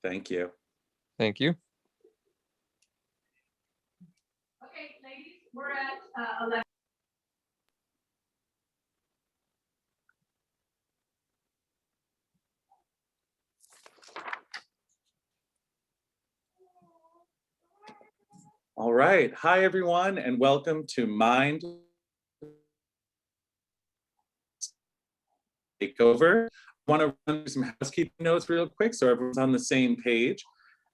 Thank you. Thank you. Okay, ladies, we're at 11. All right. Hi, everyone, and welcome to Mind Takeover. I want to run through some housekeeping notes real quick so everyone's on the same page.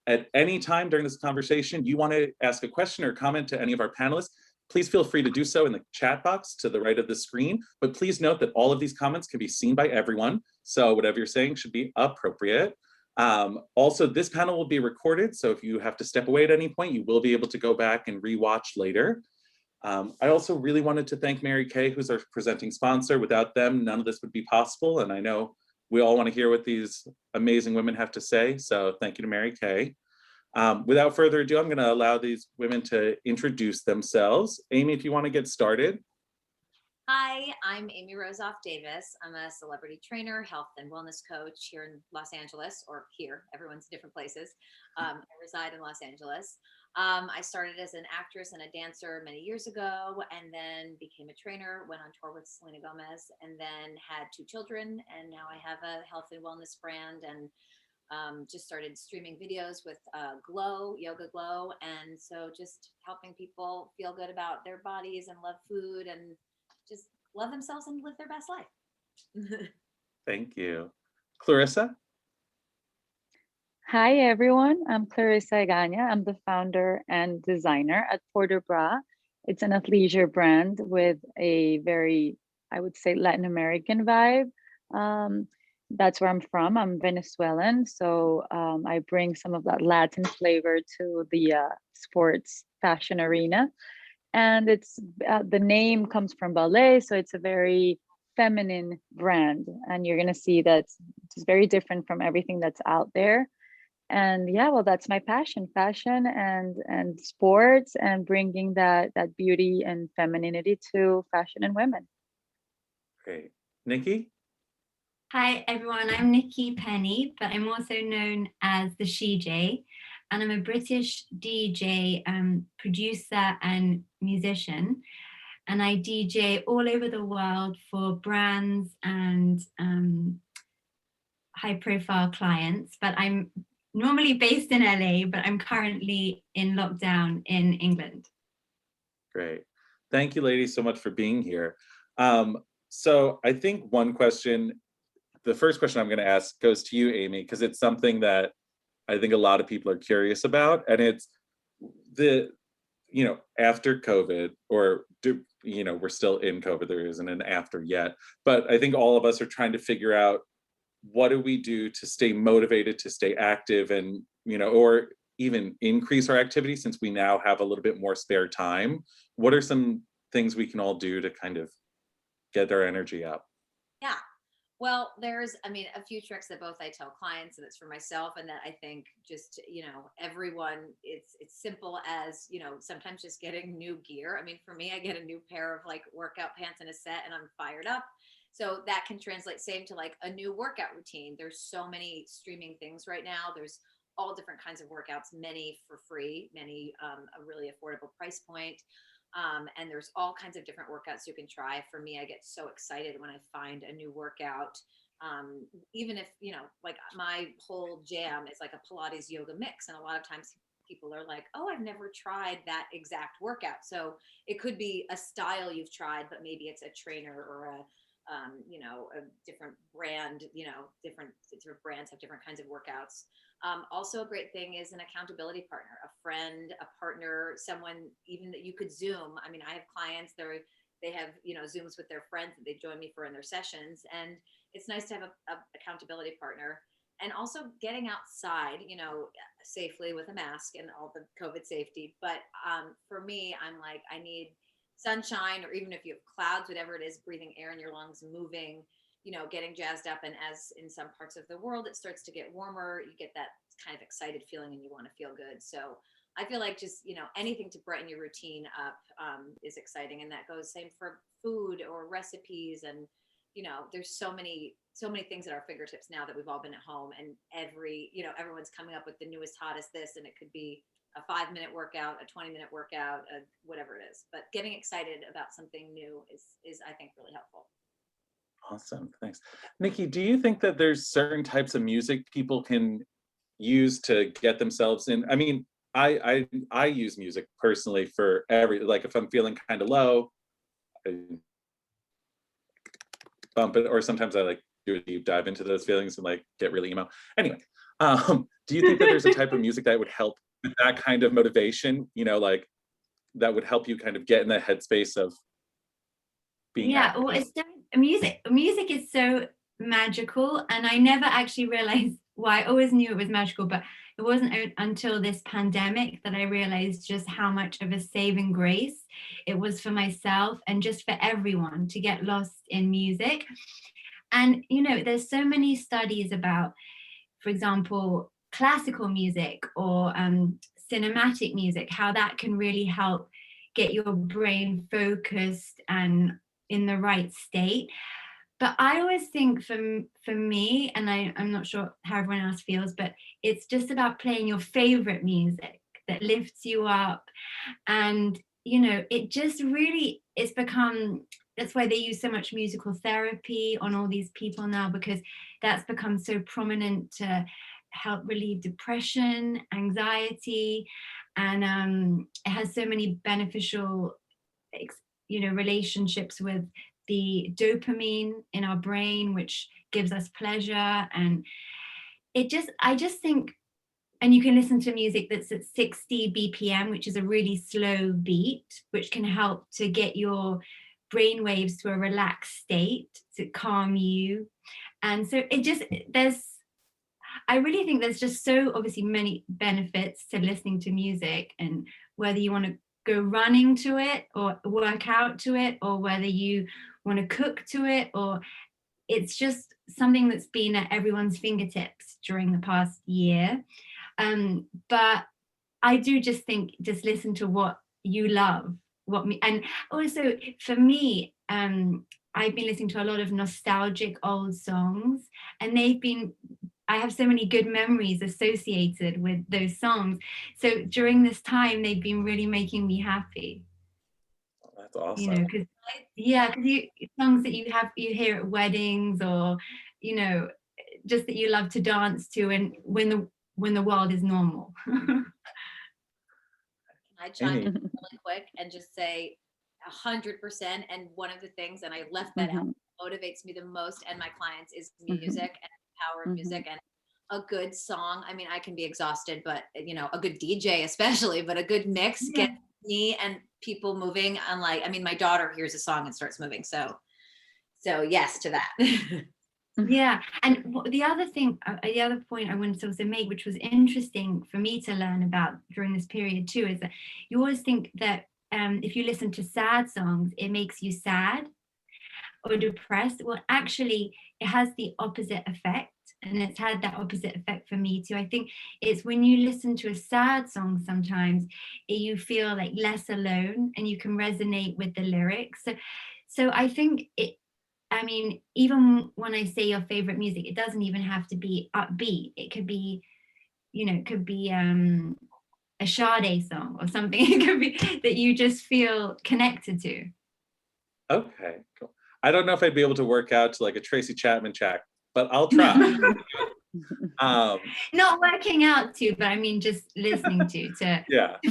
At any time during this conversation, you want to ask a question or comment to any of our panelists, please feel free to do so in the chat box to the right of the screen. But please note that all of these comments can be seen by everyone. So whatever you're saying should be appropriate. Also, this panel will be recorded. So if you have to step away at any point, you will be able to go back and rewatch later. I also really wanted to thank Mary Kay, who's our presenting sponsor. Without them, none of this would be possible. And I know we all want to hear what these amazing women have to say. So thank you to Mary Kay. Without further ado, I'm going to allow these women to introduce themselves. Amy, if you want to get started. Hi, I'm Amy Rosoff Davis. I'm a celebrity trainer, health and wellness coach here in Los Angeles, or here, everyone's in different places. I reside in Los Angeles. I started as an actress and a dancer many years ago, and then became a trainer, went on tour with Selena Gomez, and then had 2 children. And now I have a health and wellness brand, and just started streaming videos with Glow, Yoga Glow. And so just helping people feel good about their bodies and love food and just love themselves and live their best life. Thank you. Clarissa? Hi, everyone. I'm Clarissa Agana. I'm the founder and designer at Porter Bra. It's an athleisure brand with a very, I would say, Latin American vibe. That's where I'm from. I'm Venezuelan. So I bring some of that Latin flavor to the sports fashion arena. And it's the name comes from ballet, so it's a very feminine brand, and you're going to see that it's very different from everything that's out there. And yeah, well, that's my passion, fashion and sports, and bringing that beauty and femininity to fashion and women. Great. Nikki? Hi everyone, I'm Nikki Penny, but I'm also known as the SheJ, and I'm a British DJ, producer and musician, and I DJ all over the world for brands and high-profile clients. But I'm normally based in LA, but I'm currently in lockdown in England. Great. Thank you, ladies, so much for being here. So I think the first question I'm going to ask goes to you, Amy, because it's something that I think a lot of people are curious about, and it's after COVID, we're still in COVID, there isn't an after yet, but I think all of us are trying to figure out what do we do to stay motivated, to stay active, and, or even increase our activity since we now have a little bit more spare time. What are some things we can all do to kind of get our energy up? Yeah. Well, there's, a few tricks that both I tell clients, and it's for myself, and that I think just, everyone, it's simple as, sometimes just getting new gear. For me, I get a new pair of workout pants and a set and I'm fired up. So that can translate same to a new workout routine. There's so many streaming things right now. There's all different kinds of workouts, many for free, many a really affordable price point. And there's all kinds of different workouts you can try. For me, I get so excited when I find a new workout. Even if, my whole jam is like a Pilates yoga mix. And a lot of times people are like, oh, I've never tried that exact workout. So it could be a style you've tried, but maybe it's a trainer or a different brand, different brands have different kinds of workouts. Also a great thing is an accountability partner, a friend, a partner, someone even that you could Zoom. I have clients, they have, Zooms with their friends that they join me for in their sessions. And it's nice to have a accountability partner. And also getting outside, safely with a mask and all the COVID safety. But for me, I'm like, I need sunshine, or even if you have clouds, whatever it is, breathing air in your lungs, moving, getting jazzed up. And as in some parts of the world, it starts to get warmer, you get that kind of excited feeling and you want to feel good. So I feel like just, anything to brighten your routine up is exciting. And that goes same for food or recipes and, there's so many things at our fingertips now that we've all been at home, and everyone's coming up with the newest, hottest this, and it could be a 5-minute workout, a 20-minute workout, whatever it is. But getting excited about something new is I think really helpful. Awesome, thanks. Nikki, do you think that there's certain types of music people can use to get themselves in? I mean, I use music personally for like if I'm feeling kind of low, I bump it, or sometimes I like do a deep dive into those feelings and like get really emo. Anyway, do you think that there's a type of music that would help with that kind of motivation? Like that would help you kind of get in the headspace of being happy? Well, it's music is so magical, and I never actually realized why. I always knew it was magical, but it wasn't until this pandemic that I realized just how much of a saving grace it was for myself and just for everyone to get lost in music. And there's so many studies about, for example, classical music or cinematic music, how that can really help get your brain focused and in the right state. But I always think for me, and I'm not sure how everyone else feels, but it's just about playing your favorite music that lifts you up. And, it just really, that's why they use so much musical therapy on all these people now, because that's become so prominent to help relieve depression, anxiety, and it has so many beneficial relationships with the dopamine in our brain, which gives us pleasure. And I just think, and you can listen to music that's at 60 BPM, which is a really slow beat, which can help to get your brain waves to a relaxed state to calm you. And so I really think there's just so obviously many benefits to listening to music, and whether you want to go running to it or work out to it, or whether you want to cook to it, or it's just something that's been at everyone's fingertips during the past year. But I do just think, just listen to what you love, and also for me, I've been listening to a lot of nostalgic old songs, and I have so many good memories associated with those songs. So during this time, they've been really making me happy. That's awesome. Because songs that you hear at weddings, or just that you love to dance to, and when the world is normal. Can I chime in really quick and just say 100%? And one of the things, and I left that out, motivates me the most and my clients is music and the power of music and a good song. I mean, I can be exhausted, but a good DJ especially, but a good mix gets me and people moving. My daughter hears a song and starts moving. So yes to that. Yeah. And the other point I wanted to also make, which was interesting for me to learn about during this period too, is that you always think that if you listen to sad songs, it makes you sad or depressed. Well, actually, it has the opposite effect. And it's had that opposite effect for me too. I think it's when you listen to a sad song, sometimes you feel less alone, and you can resonate with the lyrics. So I think even when I say your favorite music, it doesn't even have to be upbeat. It could be, a Sade song or something. It could be that you just feel connected to. Okay, cool. I don't know if I'd be able to work out to like a Tracy Chapman track, but I'll try. Not working out to, but I mean just listening to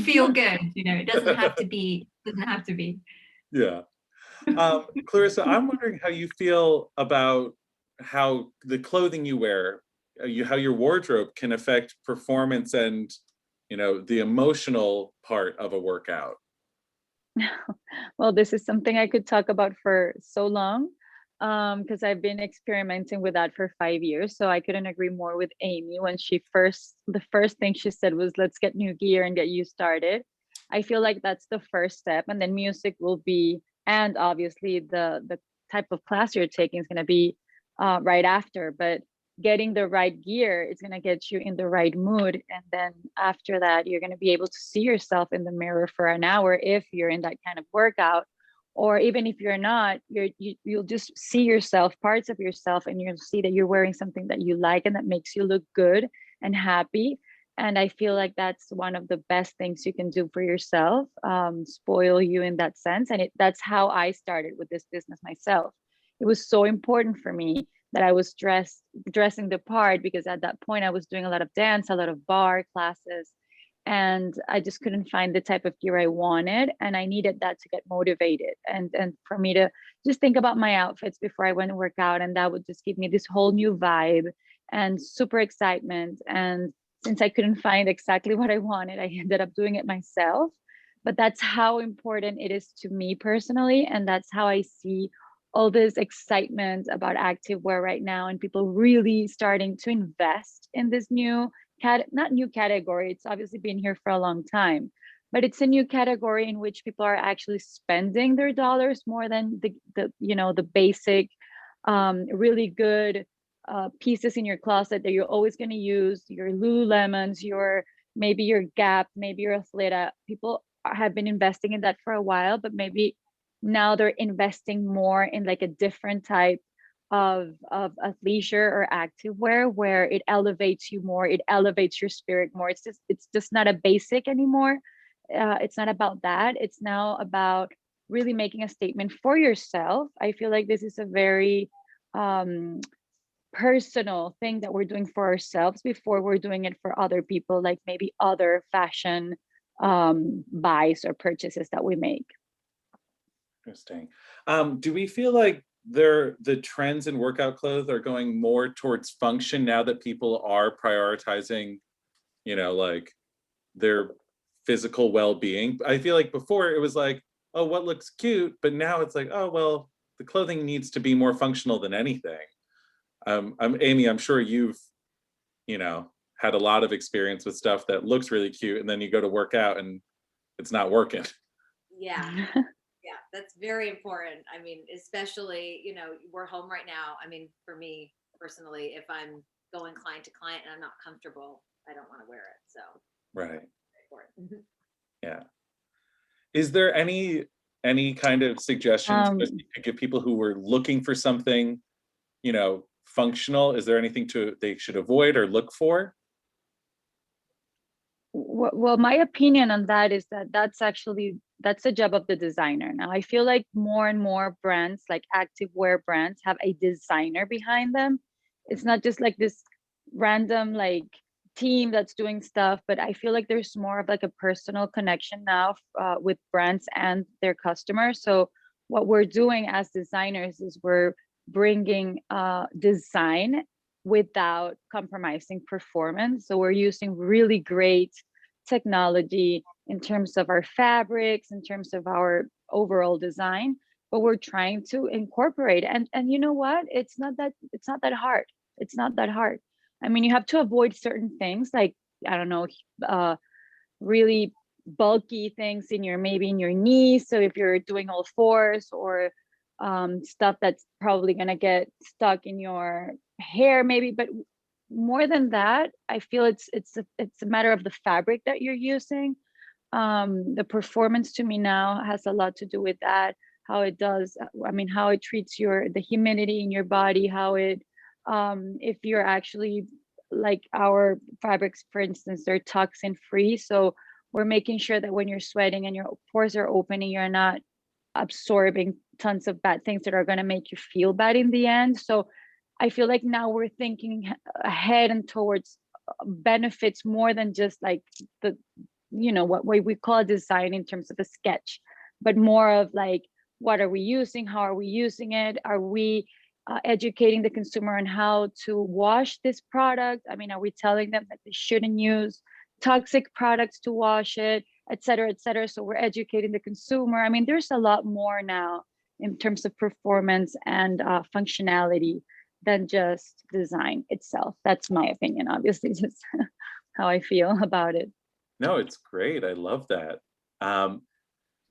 feel good. It doesn't have to be. Yeah. Clarissa, I'm wondering how you feel about how the clothing you wear, how your wardrobe can affect performance and the emotional part of a workout. Well, this is something I could talk about for so long, because I've been experimenting with that for 5 years. So I couldn't agree more with Amy when the first thing she said was, let's get new gear and get you started. I feel like that's the first step, and then music will be, and obviously the type of class you're taking is going to be right after. But getting the right gear is going to get you in the right mood, and then after that you're going to be able to see yourself in the mirror for an hour if you're in that kind of workout, or even if you're not, you'll just see yourself, parts of yourself, and you'll see that you're wearing something that you like and that makes you look good and happy. And I feel like that's one of the best things you can do for yourself, spoil you in that sense. And that's how I started with this business myself. It was so important for me that I was dressing the part, because at that point I was doing a lot of dance, a lot of bar classes, and I just couldn't find the type of gear I wanted, and I needed that to get motivated and for me to just think about my outfits before I went to work out, and that would just give me this whole new vibe and super excitement. And since I couldn't find exactly what I wanted, I ended up doing it myself. But that's how important it is to me personally, and that's how I see all this excitement about activewear right now, and people really starting to invest in this new not new category. It's obviously been here for a long time, but it's a new category in which people are actually spending their dollars more than the basic, really good pieces in your closet that you're always going to use, your Lululemons, maybe your Gap, maybe your Athleta. People have been investing in that for a while, but maybe now they're investing more in like a different type of athleisure or activewear, where it elevates you more, it elevates your spirit more. It's just not a basic anymore. It's not about that. It's now about really making a statement for yourself. I feel like this is a very personal thing that we're doing for ourselves before we're doing it for other people, like maybe other fashion buys or purchases that we make. Interesting. Do we feel like the trends in workout clothes are going more towards function now that people are prioritizing, like their physical well-being? I feel like before it was like, oh, what looks cute? But now it's like, oh, well, the clothing needs to be more functional than anything. Amy, I'm sure you've, had a lot of experience with stuff that looks really cute, and then you go to work out and it's not working. Yeah. Yeah, that's very important. I mean, especially, we're home right now. I mean, for me personally, if I'm going client to client and I'm not comfortable, I don't want to wear it. So, Right. important. Yeah. Is there any kind of suggestions that you could give people who were looking for something, functional? Is there anything they should avoid or look for? Well, my opinion on that is that that's the job of the designer. Now, I feel like more and more brands, like activewear brands, have a designer behind them. It's not just like this random like team that's doing stuff, but I feel like there's more of like a personal connection now with brands and their customers. So what we're doing as designers is we're bringing design without compromising performance. So we're using really great technology in terms of our fabrics, in terms of our overall design, but we're trying to incorporate. And you know what? It's not that hard. It's not that hard. I mean, you have to avoid certain things, like, I don't know, really bulky things maybe in your knees. So if you're doing all fours, or stuff that's probably going to get stuck in your hair maybe, but more than that, I feel it's a matter of the fabric that you're using. The performance to me now has a lot to do with that, how it treats the humidity in your body, how it if you're actually, like our fabrics, for instance, they're toxin free, so we're making sure that when you're sweating and your pores are opening, you're not absorbing tons of bad things that are going to make you feel bad in the end. So I feel like now we're thinking ahead and towards benefits more than just like what we call design in terms of a sketch, but more of like, what are we using? How are we using it? Are we educating the consumer on how to wash this product? I mean, are we telling them that they shouldn't use toxic products to wash it, et cetera, et cetera? So we're educating the consumer. I mean, there's a lot more now in terms of performance and functionality than just design itself. That's my opinion, obviously, just how I feel about it. No, it's great. I love that.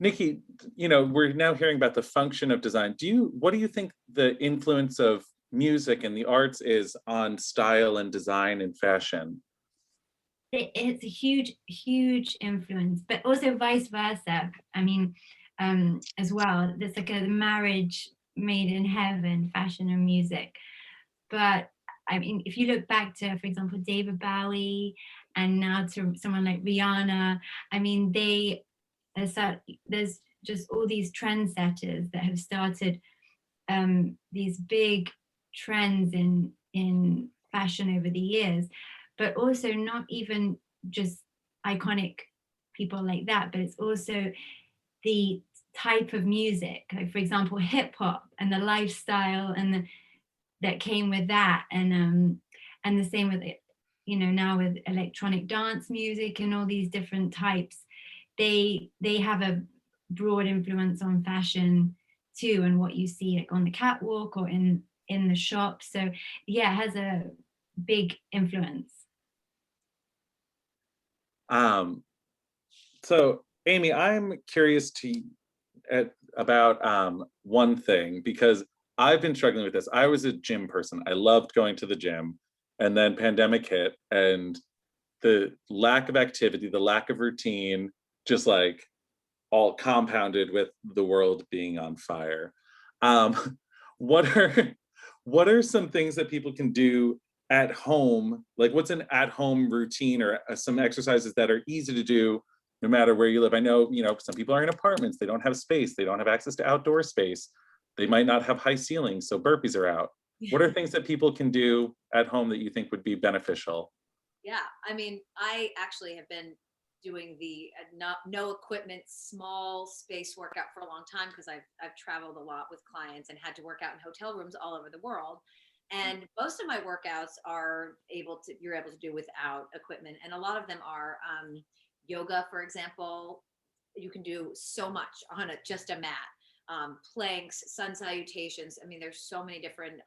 Nikki, we're now hearing about the function of design. What do you think the influence of music and the arts is on style and design and fashion? It's a huge influence, but also vice versa. I mean, as well. There's like a marriage made in heaven, fashion and music. But I mean, if you look back to, for example, David Bowie, and now to someone like Rihanna, I mean, there's just all these trendsetters that have started these big trends in fashion over the years, but also not even just iconic people like that, but it's also the type of music, like for example, hip hop and the lifestyle that came with that, and the same with it, now with electronic dance music and all these different types, they have a broad influence on fashion too, and what you see like on the catwalk or in the shop. So yeah, it has a big influence. So Amy, I'm curious about one thing, because I've been struggling with this. I was a gym person. I loved going to the gym, and then pandemic hit, and the lack of activity, the lack of routine, just like all compounded with the world being on fire. Um, what are some things that people can do at home? Like, what's an at-home routine, or some exercises that are easy to do no matter where you live? I know, some people are in apartments, they don't have space, they don't have access to outdoor space, they might not have high ceilings, so burpees are out. What are things that people can do at home that you think would be beneficial? Yeah, I mean, I actually have been doing the no equipment, small space workout for a long time, because I've traveled a lot with clients and had to work out in hotel rooms all over the world. And most of my workouts you're able to do without equipment. And a lot of them are yoga, for example. You can do so much on just a mat. Planks, sun salutations. I mean, there's so many different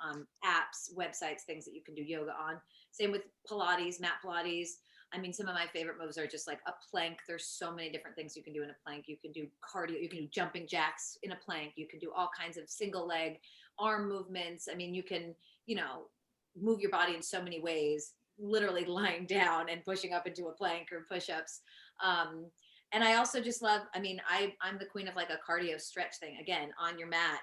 apps, websites, things that you can do yoga on. Same with Pilates, mat Pilates. I mean, some of my favorite moves are just like a plank. There's so many different things you can do in a plank. You can do cardio, you can do jumping jacks in a plank. You can do all kinds of single leg arm movements. I mean, you can, move your body in so many ways, literally lying down and pushing up into a plank or push-ups. And I also just love, I mean, I'm the queen of like a cardio stretch thing. Again, on your mat,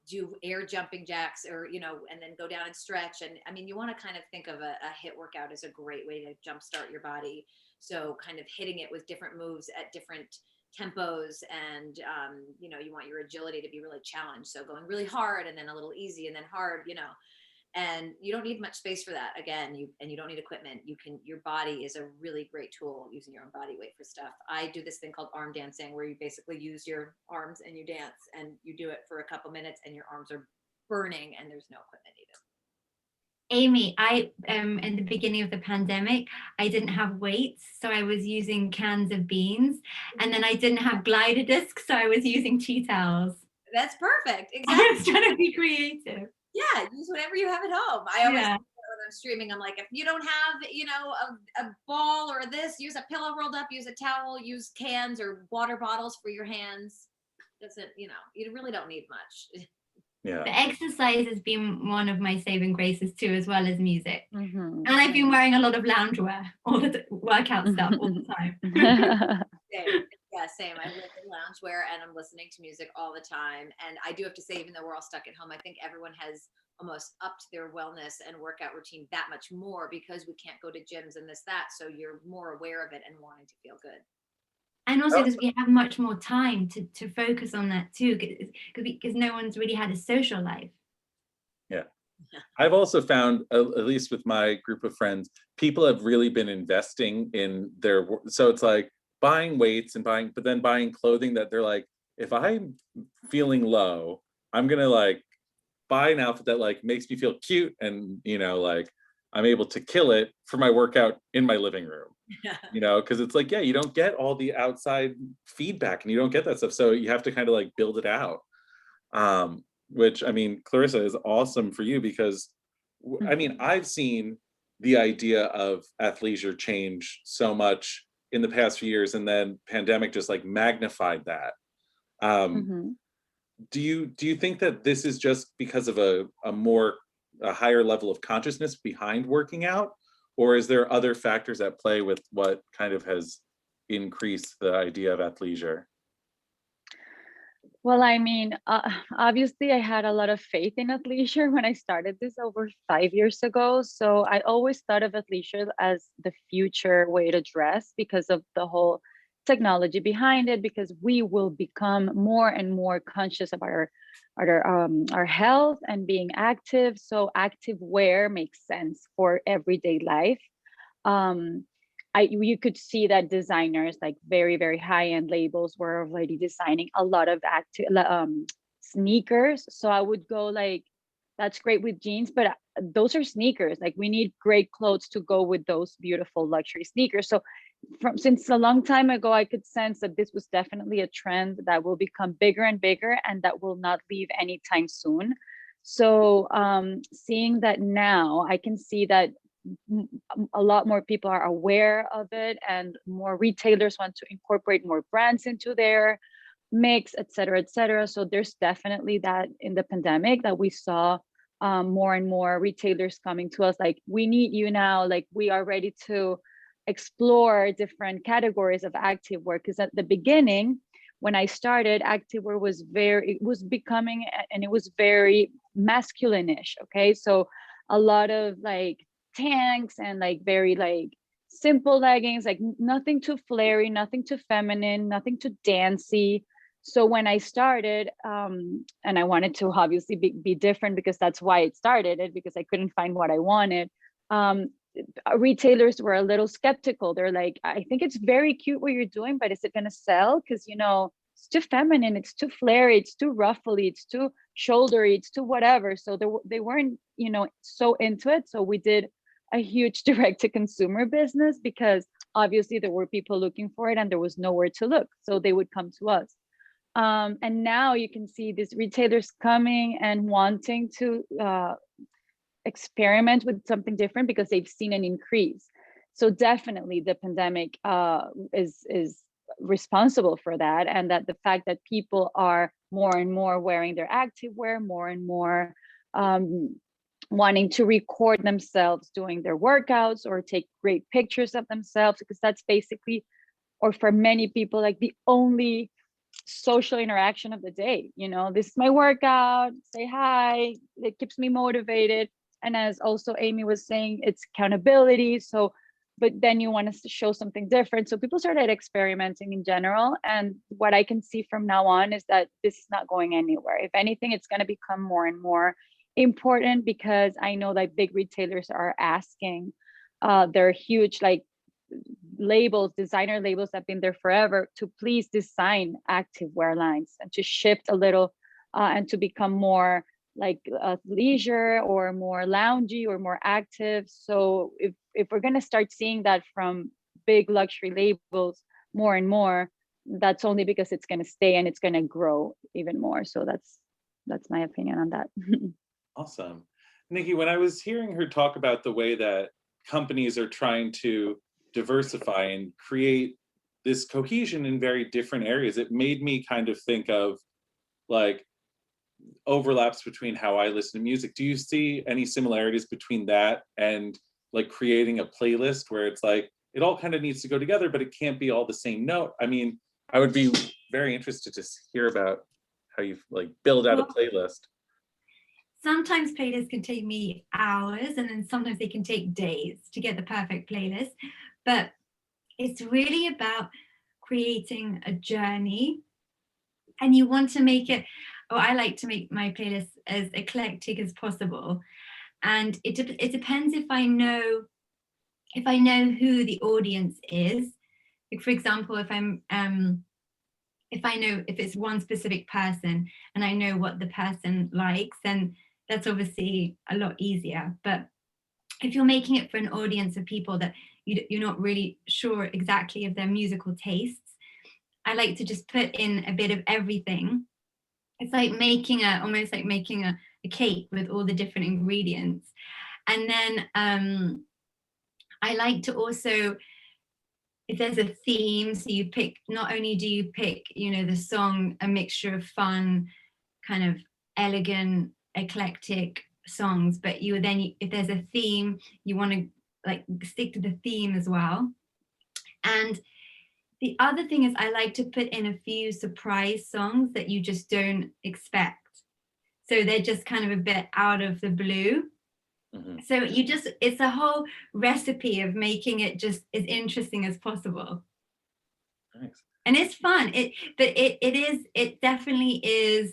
do air jumping jacks, or, and then go down and stretch. And I mean, you want to kind of think of a HIIT workout as a great way to jumpstart your body. So kind of hitting it with different moves at different tempos, and, you want your agility to be really challenged. So going really hard, and then a little easy, and then hard, and you don't need much space for that. Again, you don't need equipment. Your body is a really great tool, using your own body weight for stuff. I do this thing called arm dancing, where you basically use your arms and you dance, and you do it for a couple minutes, and your arms are burning, and there's no equipment needed. Amy, I in the beginning of the pandemic, I didn't have weights, so I was using cans of beans, and then I didn't have glider discs, so I was using tea towels. That's perfect. Exactly. I was trying to be creative. Yeah, use whatever you have at home. I always, Yeah. when I'm streaming, I'm like, if you don't have, a ball or this, use a pillow rolled up, use a towel, use cans or water bottles for your hands. Doesn't, you really don't need much. Yeah. The exercise has been one of my saving graces too, as well as music. Mhm. And I've been wearing a lot of loungewear, all the workout stuff all the time. Same. Yeah, same. I live in loungewear, and I'm listening to music all the time. And I do have to say, even though we're all stuck at home, I think everyone has almost upped their wellness and workout routine that much more, because we can't go to gyms and this, that. So you're more aware of it and wanting to feel good. And also because we have much more time to focus on that too, because no one's really had a social life. Yeah. I've also found, at least with my group of friends, people have really been investing in their, so it's like buying weights and but then buying clothing that they're like, if I'm feeling low, I'm gonna like buy an outfit that like makes me feel cute, and like I'm able to kill it for my workout in my living room. Because it's like, yeah, you don't get all the outside feedback, and you don't get that stuff, so you have to kind of like build it out. Which, I mean, Clarissa, is awesome for you, because I mean, I've seen the idea of athleisure change so much in the past few years, and then pandemic just like magnified that. Do you think that this is just because of a higher level of consciousness behind working out, or is there other factors at play with what kind of has increased the idea of athleisure? Well, I mean, obviously, I had a lot of faith in athleisure when I started this over 5 years ago. So I always thought of athleisure as the future way to dress because of the whole technology behind it. Because we will become more and more conscious of our health and being active. So active wear makes sense for everyday life. um you could see that designers like very high end labels were already designing a lot of active sneakers. So I would go like, that's great with jeans, but those are sneakers. Like we need great clothes to go with those beautiful luxury sneakers. So from since a long time ago, I could sense that this was definitely a trend that will become bigger and bigger and that will not leave anytime soon. So seeing that now, I can see that a lot more people are aware of it and more retailers want to incorporate more brands into their mix, et cetera, et cetera. So there's definitely that in the pandemic that we saw more and more retailers coming to us like, we need you now, like we are ready to explore different categories of activewear. Because at the beginning, when I started, activewear was it was becoming, and it was very masculine-ish. Okay, so a lot of like tanks and like very like simple leggings, like nothing too flary, nothing too feminine, nothing too dancey. So when I started, and I wanted to obviously be different because that's why it started it, because I couldn't find what I wanted. Um, Retailers were a little skeptical. They're like, I think it's very cute what you're doing, but is it going to sell? Because, you know, it's too feminine, it's too flary, it's too ruffly, it's too shouldery, it's too whatever. So they weren't, you know, so into it. So we did a huge direct to consumer business because obviously there were people looking for it and there was nowhere to look. So they would come to us. And now you can see these retailers coming and wanting to experiment with something different because they've seen an increase. So definitely the pandemic is responsible for that, and that the fact that people are more and more wearing their activewear, more and more wanting to record themselves doing their workouts or take great pictures of themselves, because that's basically, or for many people, like the only social interaction of the day. You know, this is my workout, say hi, it keeps me motivated. And as also Amy was saying, it's accountability. So but then you want us to show something different. So people started experimenting in general. And what I can see from now on is that this is not going anywhere. If anything, it's going to become more and more important, because I know that big retailers are asking their huge like labels, designer labels that have been there forever, to please design activewear lines and to shift a little and to become more like leisure or more loungy or more active. So if we're going to start seeing that from big luxury labels more and more, that's only because it's going to stay and it's going to grow even more. So that's my opinion on that. Awesome. Nikki, when I was hearing her talk about the way that companies are trying to diversify and create this cohesion in very different areas, it made me kind of think of like overlaps between how I listen to music. Do you see any similarities between that and like creating a playlist where it's like it all kind of needs to go together, but it can't be all the same note? I mean, I would be very interested to hear about how you like build out a playlist. Sometimes playlists can take me hours, and then sometimes they can take days to get the perfect playlist. But it's really about creating a journey, and you want to make it, or I like to make my playlist as eclectic as possible. And it depends if I know who the audience is. Like for example, if I know if it's one specific person and I know what the person likes, then that's obviously a lot easier. But if you're making it for an audience of people that you're not really sure exactly of their musical tastes, I like to just put in a bit of everything. It's like almost like making a cake with all the different ingredients. And then I like to also, if there's a theme, so you pick, not only do you pick, the song, a mixture of fun, kind of elegant, eclectic songs, but if there's a theme, you want to like stick to the theme as well. And The other thing is I like to put in a few surprise songs that you just don't expect. So they're just kind of a bit out of the blue. So it's a whole recipe of making it just as interesting as possible. Nice. And it's fun. It definitely is.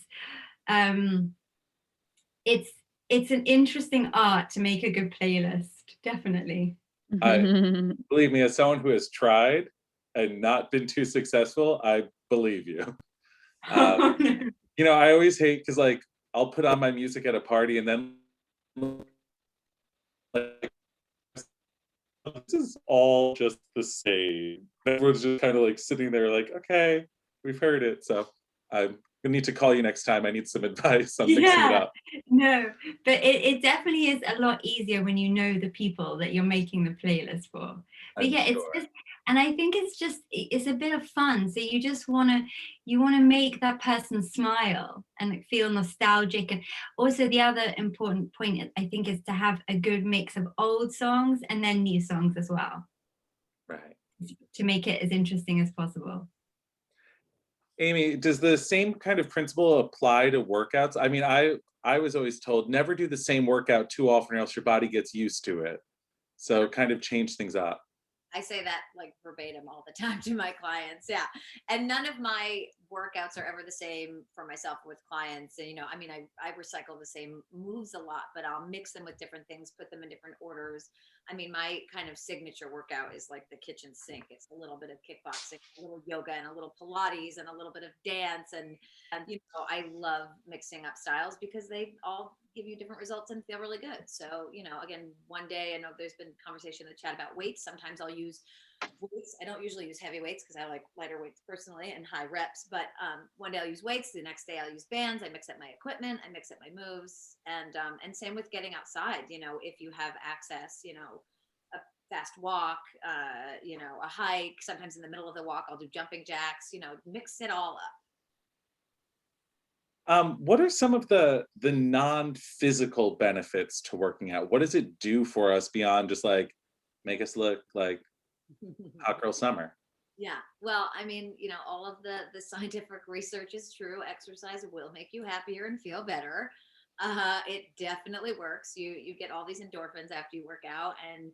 It's an interesting art to make a good playlist. Definitely. Believe me, as someone who has tried and not been too successful, I believe you. You know, I always hate because like I'll put on my music at a party and then like, this is all just the same. Everyone's just kind of like sitting there like, okay, we've heard it. So I'm gonna need to call you next time. I need some advice on mixing it up. No, but it definitely is a lot easier when you know the people that you're making the playlist for. But I'm yeah, sure. it's just, and I think it's a bit of fun. So you wanna make that person smile and feel nostalgic. And also the other important point I think is to have a good mix of old songs and then new songs as well. Right. To make it as interesting as possible. Amy, does the same kind of principle apply to workouts? I mean, I was always told never do the same workout too often or else your body gets used to it. So kind of change things up. I say that like verbatim all the time to my clients. Yeah. And none of my workouts are ever the same for myself with clients. And, you know, I mean, I recycle the same moves a lot, but I'll mix them with different things, put them in different orders. I mean, my kind of signature workout is like the kitchen sink. It's a little bit of kickboxing, a little yoga, and a little Pilates, and a little bit of dance. And you know, I love mixing up styles because they all give you different results and feel really good. So, you know, again, one day, I know there's been conversation in the chat about weights. Sometimes I'll use weights. I don't usually use heavy weights because I like lighter weights personally and high reps, but one day I'll use weights. The next day I'll use bands. I mix up my equipment. I mix up my moves. And same with getting outside, you know, if you have access, you know, a fast walk, you know, a hike, sometimes in the middle of the walk, I'll do jumping jacks, you know, mix it all up. What are some of the non-physical benefits to working out? What does it do for us beyond just like make us look like hot girl summer? Yeah, well, I mean, you know, all of the scientific research is true. Exercise will make you happier and feel better. It definitely works. You get all these endorphins after you work out, and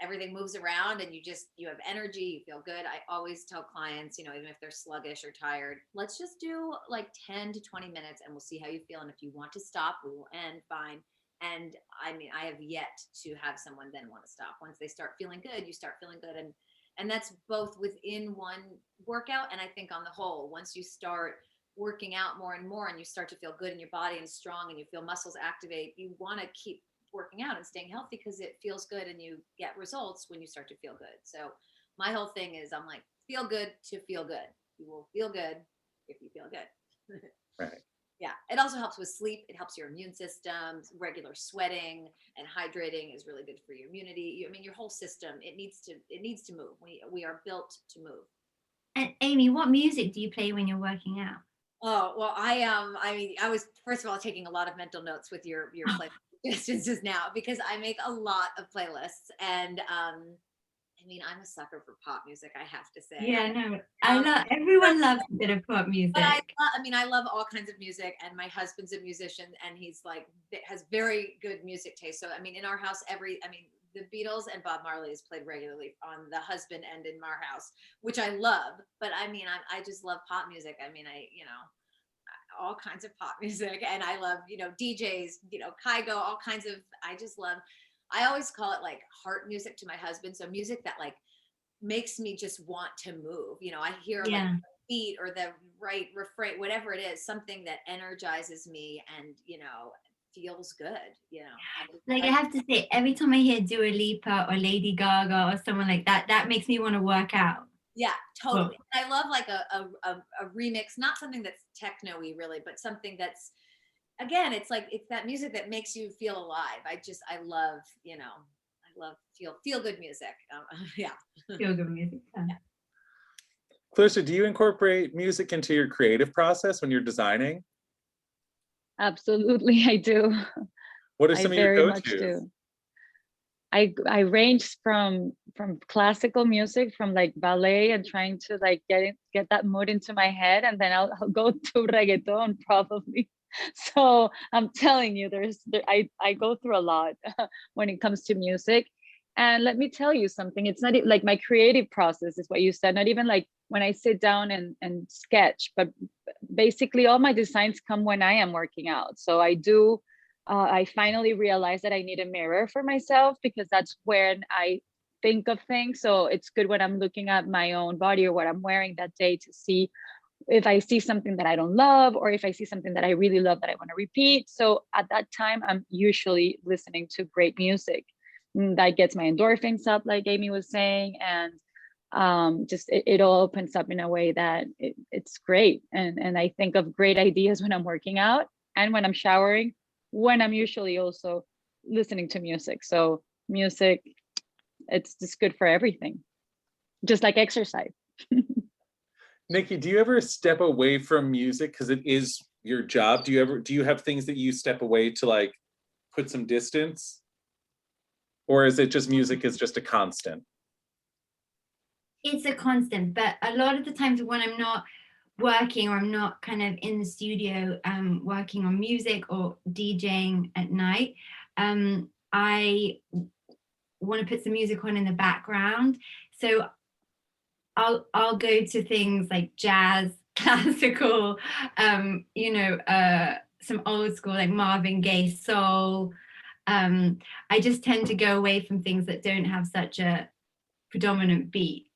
everything moves around, and you have energy, you feel good. I always tell clients, you know, even if they're sluggish or tired, let's just do like 10 to 20 minutes and we'll see how you feel. And if you want to stop, we will end fine. And I mean, I have yet to have someone then want to stop. Once they start feeling good, you start feeling good. And that's both within one workout. And I think on the whole, once you start working out more and more and you start to feel good in your body and strong and you feel muscles activate, you want to keep working out and staying healthy because it feels good and you get results when you start to feel good. So my whole thing is I'm like, feel good to feel good. You will feel good if you feel good. Right. Yeah. It also helps with sleep. It helps your immune system. Regular sweating and hydrating is really good for your immunity. I mean, your whole system, it needs to move. We are built to move. And Amy, what music do you play when you're working out? Oh, well, I mean, I was first of all taking a lot of mental notes with your play suggestions just now because I make a lot of playlists and I mean, I'm a sucker for pop music, I have to say. Yeah, no, everyone loves a bit of pop music. But I mean, I love all kinds of music, and my husband's a musician, and he's like has very good music taste. So I mean, in our house, the Beatles and Bob Marley is played regularly on the husband end in our house, which I love. But I mean, I just love pop music. I mean, you know, all kinds of pop music, and I love, you know, DJs, you know, Kygo, all kinds of. I always call it like heart music to my husband. So music that like makes me just want to move. You know, I hear like the beat or the right refrain, whatever it is, something that energizes me and, you know, feels good, you know. Like I have to say, every time I hear Dua Lipa or Lady Gaga or someone like that, that makes me want to work out. Yeah, totally. I love like a remix, not something that's techno-y really, but something that's, again, it's like, it's that music that makes you feel alive. I love, you know, I love feel good music. Yeah. Feel good music. Yeah. Clarissa, do you incorporate music into your creative process when you're designing? Absolutely, I do. What are some of your very much go-tos? do. I range from classical music, from like ballet, and trying to like get that mood into my head, and then I'll go to reggaeton probably. So I'm telling you, I go through a lot when it comes to music. And let me tell you something, it's not like my creative process is what you said, not even like when I sit down and sketch, but basically all my designs come when I am working out. So I finally realized that I need a mirror for myself, because that's when I think of things. So it's good when I'm looking at my own body or what I'm wearing that day to see if I see something that I don't love, or if I see something that I really love that I want to repeat. So at that time, I'm usually listening to great music that gets my endorphins up, like Amy was saying, and just it all opens up in a way that it's great. And I think of great ideas when I'm working out and when I'm showering, when I'm usually also listening to music. So music, it's just good for everything, just like exercise. Nikki, do you ever step away from music because it is your job? Do you have things that you step away to like put some distance? Or is it just music is just a constant? It's a constant, but a lot of the times when I'm not working, or I'm not kind of in the studio working on music or DJing at night, I want to put some music on in the background. So I'll go to things like jazz, classical, some old school like Marvin Gaye, soul. I just tend to go away from things that don't have such a predominant beat,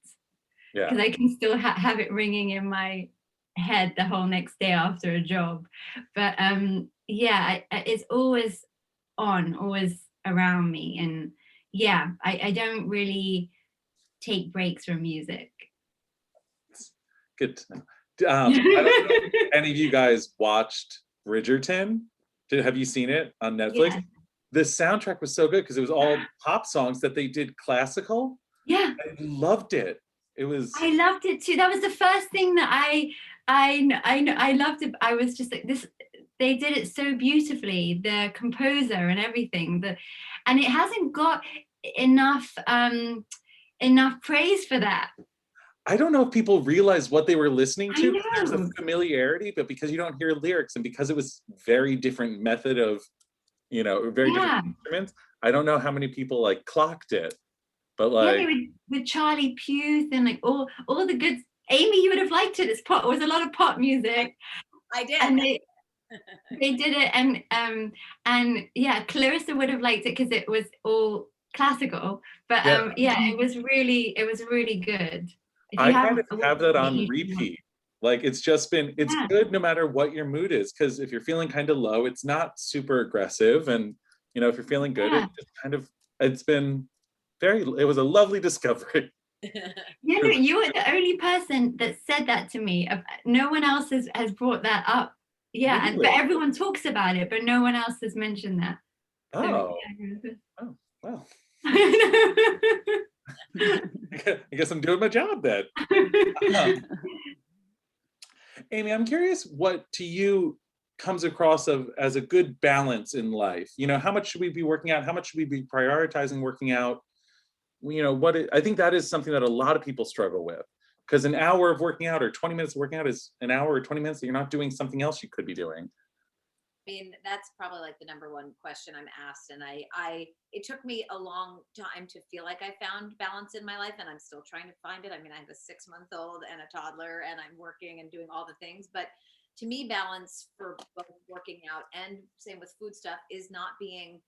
because I can still have it ringing in my head the whole next day after a job. But it's always on, always around me. And yeah, I don't really take breaks from music. Good to know. I don't know if any of you guys watched Bridgerton. Have you seen it on Netflix? Yeah. The soundtrack was so good because it was all pop songs that they did classical. Yeah. I loved it. I loved it too. That was the first thing that I loved it. I was just like, this, they did it so beautifully, the composer and everything, and it hasn't got enough praise for that. I don't know if people realize what they were listening to. There's a know. familiarity, but because you don't hear lyrics and because it was very different method of, very different instruments, I don't know how many people like clocked it. But like with Charlie Puth and like all the good. Amy, you would have liked it. It was a lot of pop music. I did. And they did it, and yeah, Clarissa would have liked it because it was all classical. But it was really good. I kind of have that on repeat. Like it's good no matter what your mood is, because if you're feeling kind of low, it's not super aggressive, and if you're feeling good, it just kind of it was a lovely discovery. You were the only person that said that to me. No one else has brought that up. Yeah, really? But everyone talks about it, but no one else has mentioned that. Oh, well. I guess I'm doing my job then. Amy, I'm curious what to you comes across as a good balance in life. How much should we be working out? How much should we be prioritizing working out? I think that is something that a lot of people struggle with, because an hour of working out or 20 minutes of working out is an hour or 20 minutes that you're not doing something else you could be doing. I mean, that's probably like the number one question I'm asked. And it took me a long time to feel like I found balance in my life, and I'm still trying to find it. I mean, I have a 6-month-old and a toddler, and I'm working and doing all the things. But to me, balance for both working out and same with food stuff is not being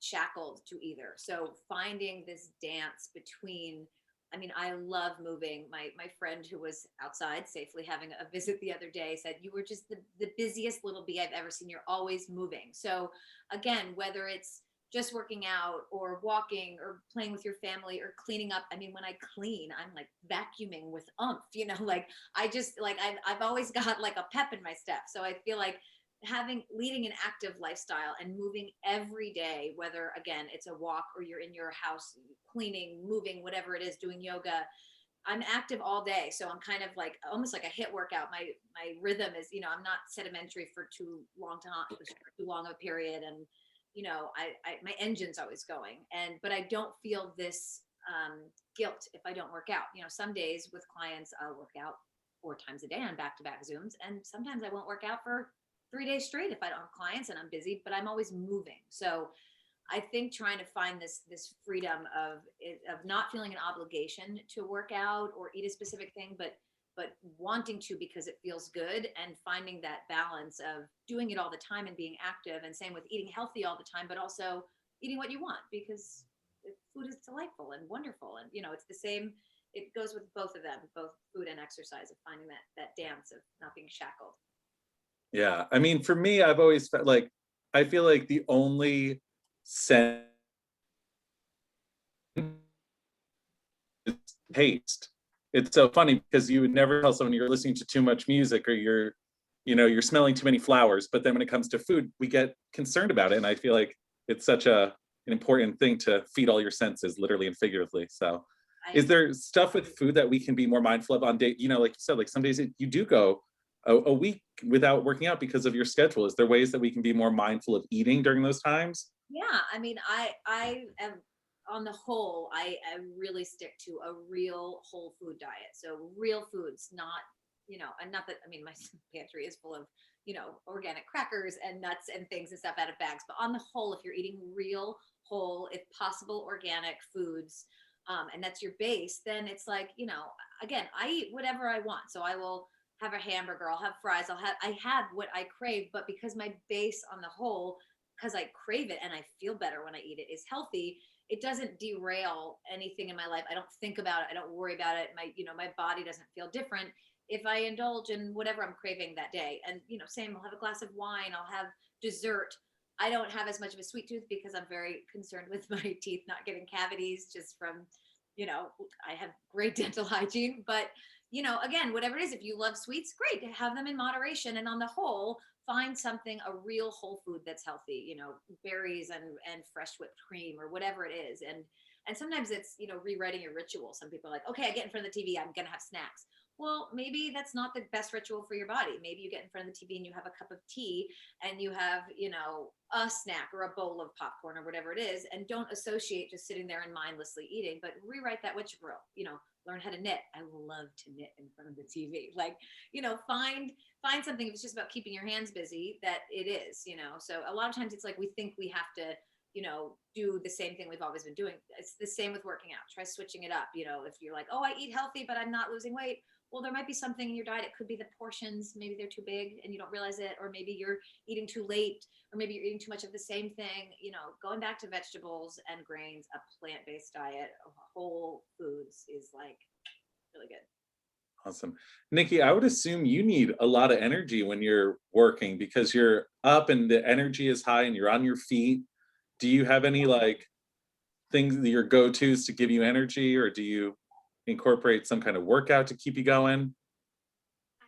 shackled to either. So finding this dance between, I mean, I love moving. My friend who was outside safely having a visit the other day said, you were just the busiest little bee I've ever seen. You're always moving. So again, whether it's just working out or walking or playing with your family or cleaning up. I mean, when I clean, I'm like vacuuming with like I've always got like a pep in my step. So I feel like leading an active lifestyle and moving every day, whether again it's a walk or you're in your house cleaning, moving, whatever it is, doing yoga, I'm active all day. So I'm kind of like almost like a HIIT workout. My rhythm is, I'm not sedimentary for too long a period, and my engine's always going, but I don't feel this guilt if I don't work out. Some days with clients, I'll work out 4 times a day on back-to-back Zooms. And sometimes I won't work out for 3 days straight if I don't have clients and I'm busy, but I'm always moving. So I think trying to find this freedom of not feeling an obligation to work out or eat a specific thing, but wanting to because it feels good, and finding that balance of doing it all the time and being active, and same with eating healthy all the time, but also eating what you want, because food is delightful and wonderful. And, it's the same. It goes with both of them, both food and exercise, of finding that dance of not being shackled. Yeah. I mean, for me, I've always felt like, I feel like the only sense is taste. It's so funny because you would never tell someone you're listening to too much music or you're smelling too many flowers. But then when it comes to food, we get concerned about it. And I feel like it's such an important thing to feed all your senses, literally and figuratively. So is there stuff with food that we can be more mindful of on day, like you said, like some days you do go a week without working out because of your schedule? Is there ways that we can be more mindful of eating during those times? Yeah. I mean, I am, on the whole, I really stick to a real whole food diet. So real foods, not, and not that, I mean, my pantry is full of, organic crackers and nuts and things and stuff out of bags. But on the whole, if you're eating real, whole, if possible, organic foods, and that's your base, then it's like, again, I eat whatever I want. So I will have a hamburger, I'll have fries, I have what I crave, but because my base on the whole, because I crave it and I feel better when I eat it, is healthy, it doesn't derail anything in my life. I don't think about it. I don't worry about it. My body doesn't feel different if I indulge in whatever I'm craving that day. And, same, I'll have a glass of wine, I'll have dessert. I don't have as much of a sweet tooth because I'm very concerned with my teeth not getting cavities just from, I have great dental hygiene, but, again, whatever it is, if you love sweets, great to have them in moderation. And on the whole, find something, a real whole food that's healthy, berries and fresh whipped cream or whatever it is. And sometimes it's, rewriting your ritual. Some people are like, okay, I get in front of the TV, I'm going to have snacks. Well, maybe that's not the best ritual for your body. Maybe you get in front of the TV and you have a cup of tea and you have, a snack or a bowl of popcorn or whatever it is. And don't associate just sitting there and mindlessly eating, but rewrite that ritual, learn how to knit. I love to knit in front of the TV. Like, find something. If it's just about keeping your hands busy, that it is, so a lot of times it's like, we think we have to, do the same thing we've always been doing. It's the same with working out. Try switching it up. If you're like, oh, I eat healthy, but I'm not losing weight. Well, there might be something in your diet. It could be the portions. Maybe they're too big and you don't realize it, or maybe you're eating too late, or maybe you're eating too much of the same thing. Going back to vegetables and grains, a plant-based diet, whole foods is like really good. Awesome. Nikki, I would assume you need a lot of energy when you're working because you're up and the energy is high and you're on your feet. Do you have any like things that your go-tos to give you energy, or do you incorporate some kind of workout to keep you going?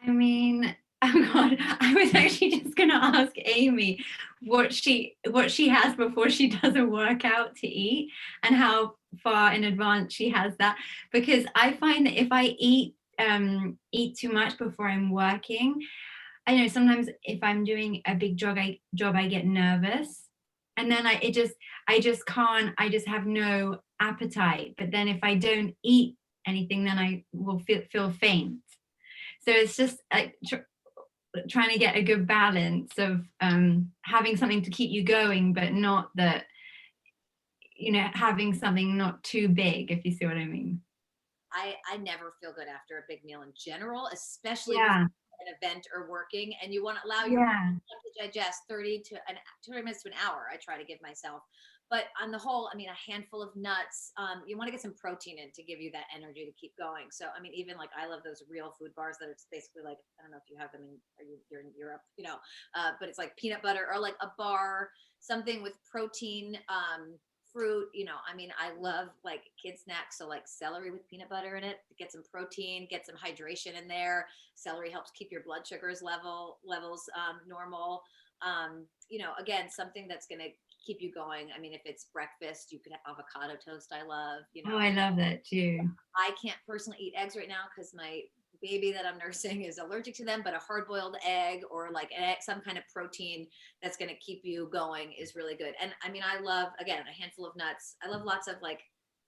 I mean, oh God, I was actually just gonna ask Amy what she has before she does a workout to eat, and how far in advance she has that, because I find that if I eat too much before I'm working, I know sometimes if I'm doing a big job I get nervous, and then I just can't, I just have no appetite. But then if I don't eat anything, then I will feel faint. So it's just trying to get a good balance of having something to keep you going, but not that, having something not too big, if you see what I mean. I never feel good after a big meal in general, especially Yeah. an event or working, and you want to allow your Yeah. body to digest 30 minutes to an hour. I try to give myself, but on the whole, I mean, a handful of nuts. You want to get some protein in to give you that energy to keep going. So, I mean, even like I love those real food bars that it's basically like, I don't know if you have them you're in Europe, but it's like peanut butter or like a bar, something with protein, fruit, I mean, I love like kid snacks. So like celery with peanut butter in it, get some protein, get some hydration in there. Celery helps keep your blood sugars levels normal. Again, something that's going to keep you going. I mean, if it's breakfast, you could have avocado toast. I love, Oh, I love that too. I can't personally eat eggs right now because my baby that I'm nursing is allergic to them, but a hard-boiled egg or like an egg, some kind of protein that's going to keep you going is really good. And I mean, I love, again, a handful of nuts. I love lots of like,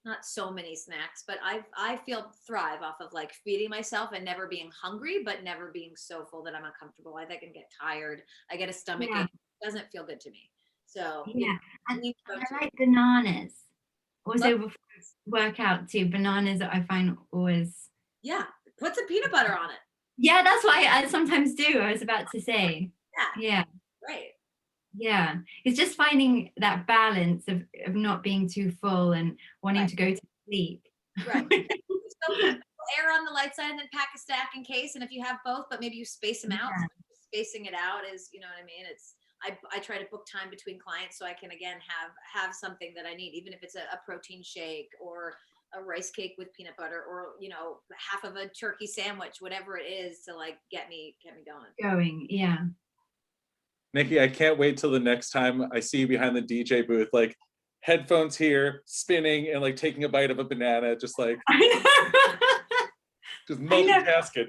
not so many snacks, but I feel thrive off of like feeding myself and never being hungry, but never being so full that I'm uncomfortable. I think I can get tired. I get a stomach ache. It doesn't feel good to me. So Yeah, and lean I protein. like bananas. Also, Love- before workout too, bananas I find always. yeah, put some peanut butter on it. Yeah, that's why I sometimes do. I was about to say. Yeah, Yeah, right. yeah. It's just finding that balance of not being too full and wanting Right. to go to sleep. Right. So air on the light side and then pack a stack in case. And if you have both, but maybe you space them out. Yeah. Spacing it out is, you know what I mean? It's I try to book time between clients so I can again have something that I need, even if it's a protein shake or a rice cake with peanut butter or, you know, half of a turkey sandwich, whatever it is to like get me going. Going, yeah. Nikki, I can't wait till the next time I see you behind the DJ booth, like headphones here, spinning and like taking a bite of a banana, just like I know. just I know. multitasking.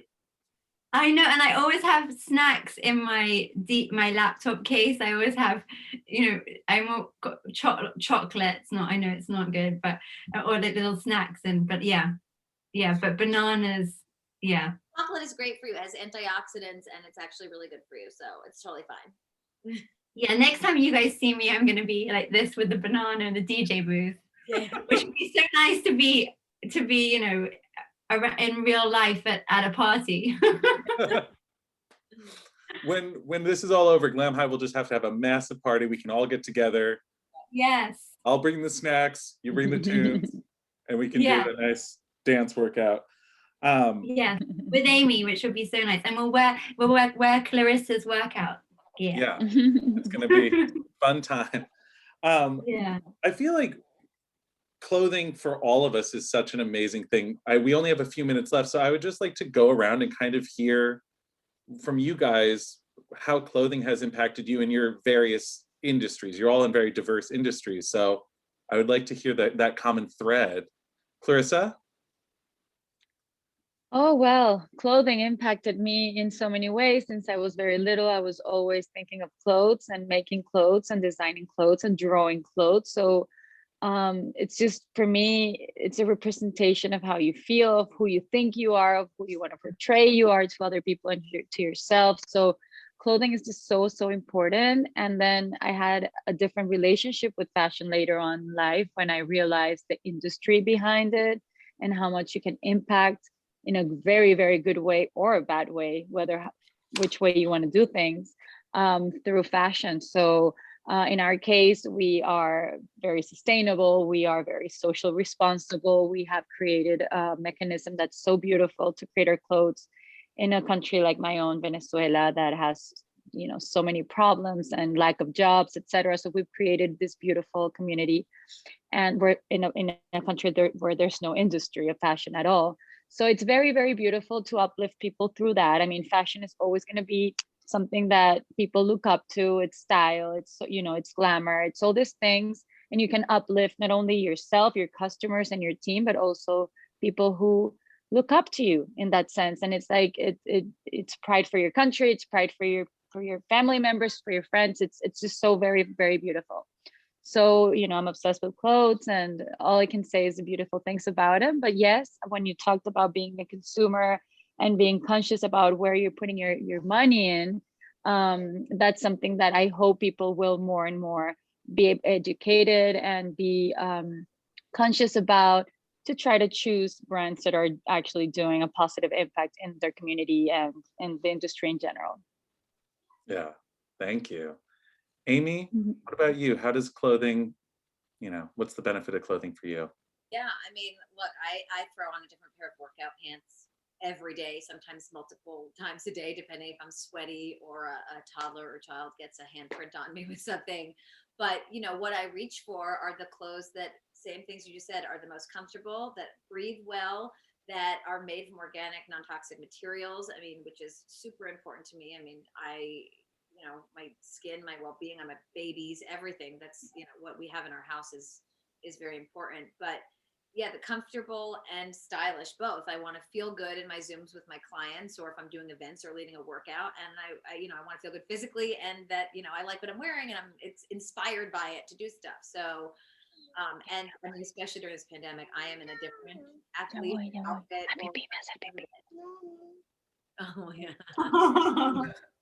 I know, and I always have snacks in my laptop case. I always have, you know, chocolates. Not, I know it's not good, but or like little snacks. But yeah, but bananas, yeah. Chocolate is great for you. It has antioxidants and it's actually really good for you. So it's totally fine. Yeah, next time you guys see me, I'm gonna be like this with the banana and the DJ booth, which would be so nice to be, you know, in real life at a party. When this is all over, Glamhive will just have to have a massive party. We can all get together. Yes. I'll bring the snacks, you bring the tunes, and we can Yeah. do a nice dance workout. Yes, with Amy, which would be so nice, and we'll wear Clarissa's workout gear. Yeah, it's gonna be a fun time. Yeah. I feel like clothing for all of us is such an amazing thing. We only have a few minutes left, so I would just like to go around and kind of hear from you guys how clothing has impacted you in your various industries. You're all in very diverse industries, so I would like to hear that common thread. Clarissa? Oh, well, clothing impacted me in so many ways. Since I was very little, I was always thinking of clothes and making clothes and designing clothes and drawing clothes. So it's just, for me, it's a representation of how you feel, of who you think you are, of who you want to portray you are to other people and to yourself. So clothing is just so, so important. And then I had a different relationship with fashion later on in life when I realized the industry behind it and how much you can impact in a very, very good way or a bad way, which way you want to do things, through fashion. So in our case, we are very sustainable. We are very social responsible. We have created a mechanism that's so beautiful to create our clothes in a country like my own, Venezuela, that has, you know, so many problems and lack of jobs, etc. So we've created this beautiful community, and we're in a country where there's no industry of fashion at all. So it's very, very beautiful to uplift people through that. I mean, fashion is always going to be something that people look up to. It's style, it's, you know, it's glamour, it's all these things. And you can uplift not only yourself, your customers and your team, but also people who look up to you in that sense. And it's like, it's pride for your country, it's pride for your family members, for your friends. It's just so very, very beautiful. So, you know, I'm obsessed with clothes, and all I can say is the beautiful things about them. But yes, when you talked about being a consumer and being conscious about where you're putting your money in, that's something that I hope people will more and more be educated and be conscious about, to try to choose brands that are actually doing a positive impact in their community and the industry in general. Yeah, thank you. Amy, Mhm. what about you? How does clothing, you know, what's the benefit of clothing for you? Yeah, I mean, look, I throw on a different pair of workout pants every day, sometimes multiple times a day, depending if I'm sweaty or a toddler or child gets a handprint on me with something. But, you know, what I reach for are the clothes that, same things you just said, are the most comfortable, that breathe well, that are made from organic, non-toxic materials. I mean, which is super important to me. I mean, you know, my skin, my well-being, my babies, everything that's, you know, what we have in our house is very important. But yeah, the comfortable and stylish, both. I want to feel good in my Zooms with my clients, or if I'm doing events or leading a workout, and I want to feel good physically, and that, I like what I'm wearing, and it's inspired by it to do stuff. So, and I mean, especially during this pandemic, I am in a different athlete outfit. Oh yeah.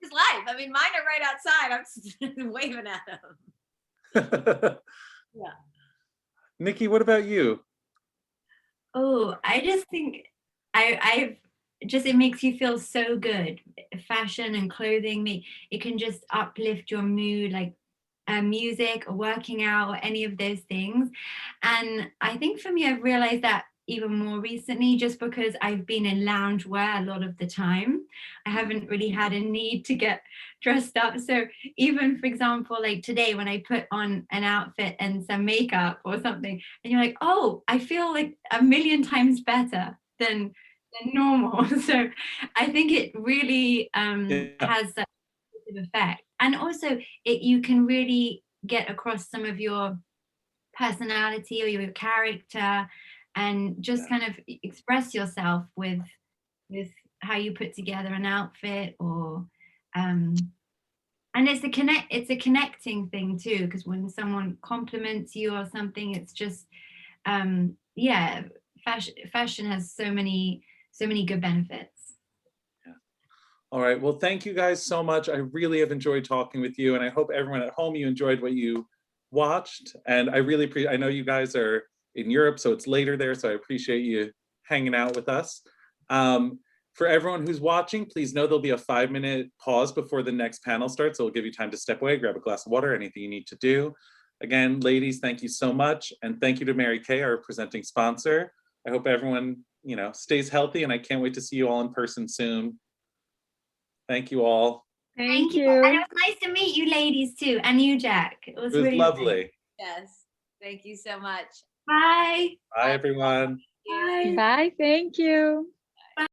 His life. I mean, mine are right outside. I'm waving at them. Yeah. Nikki, what about you? Oh, I just think I've just, it makes you feel so good. Fashion and clothing, it can just uplift your mood, like music or working out or any of those things. And I think for me, I've realized that even more recently, just because I've been in loungewear a lot of the time. I haven't really had a need to get dressed up. So even, for example, like today when I put on an outfit and some makeup or something, and you're like, oh, I feel like a million times better than normal. So I think it really has that effect. And also you can really get across some of your personality or your character, and just kind of express yourself with how you put together an outfit, or and it's a connecting thing too, because when someone compliments you or something, it's just yeah, fashion has so many good benefits. All right. Well, thank you guys so much. I really have enjoyed talking with you, and I hope everyone at home, you enjoyed what you watched. And I really appreciate, I know you guys are in Europe, so it's later there, so I appreciate you hanging out with us. For everyone who's watching, please know there'll be a 5-minute pause before the next panel starts. So it'll give you time to step away, grab a glass of water, anything you need to do. Again, ladies, thank you so much. And thank you to Mary Kay, our presenting sponsor. I hope everyone, stays healthy, and I can't wait to see you all in person soon. Thank you all. Thank you. And it was nice to meet you ladies too, and you, Jack. It was really lovely. Yes. Thank you so much. Bye. Bye, everyone. Bye. Bye. Thank you.